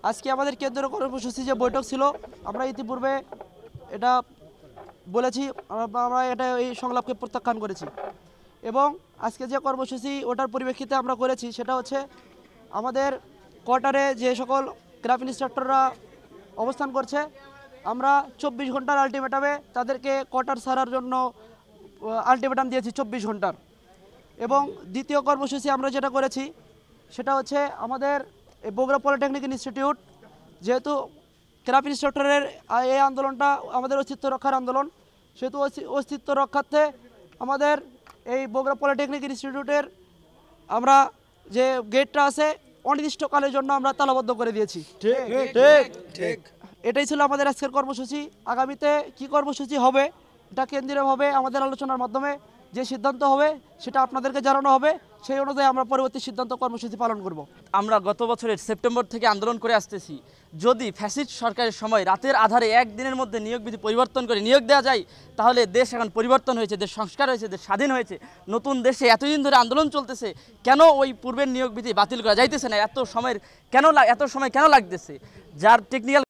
আজকে আমাদের কেন্দ্রীয় কর্মসূচি যে বৈঠক ছিল, আমরা ইতিপূর্বে এটা বলেছি, আমরা এটা এই সংলাপকে প্রত্যাখ্যান করেছি এবং আজকে যে কর্মসূচি ওটার পরিপ্রেক্ষিতে আমরা করেছি সেটা হচ্ছে আমাদের কোয়ার্টারে যে সকল ক্রাফট ইন্সট্রাক্টররা অবস্থান করছে, আমরা 24 ঘন্টার আলটিমেটামে তাদেরকে কোয়ার্টার ছাড়ার জন্য আলটিমেটাম দিয়েছি 24 ঘন্টার। এবং দ্বিতীয় কর্মসূচি আমরা যেটা করেছি সেটা হচ্ছে আমাদের বগুড়া পলিটেকনিক ইনস্টিটিউট, যেহেতু ক্রাফট ইন্সট্রাক্টরের এই আন্দোলনটা আমাদের অস্তিত্ব রক্ষার আন্দোলন, সেহেতু অস্তিত্ব রক্ষার্থে আমাদের এই বগুড়া পলিটেকনিক ইনস্টিটিউটের আমরা যে গেটটা আছে অনির্দিষ্টকালের জন্য আমরা তালাবদ্ধ করে দিয়েছি। ঠিক, এটাই ছিল আমাদের আজকের কর্মসূচি। আগামীতে কি কর্মসূচি হবে এটা কেন্দ্রীয়ভাবে আমাদের আলোচনার মাধ্যমে যে সিদ্ধান্ত হবে সেটা আপনাদেরকে জানানো হবে, সেই অনুযায়ী আমরা পরবর্তী সিদ্ধান্ত কর্মসূচি পালন করব। আমরা গত বছরের সেপ্টেম্বর থেকে আন্দোলন করে আসতেছি। যদি ফ্যাসিস্ট সরকারের সময় রাতের আধারে একদিনের মধ্যে নিয়োগ বিধি পরিবর্তন করে নিয়োগ দেওয়া যায়, তাহলে দেশ এখন পরিবর্তন হয়েছে, দেশ সংস্কার হয়েছে, দেশ স্বাধীন হয়েছে। নতুন দেশে এতদিন ধরে আন্দোলন চলতেছে, কেন ওই পূর্বের নিয়োগ বিধি বাতিল করা যাইতেছে না? এত সময় কেন লাগতেছে? যার টেকনিক্যাল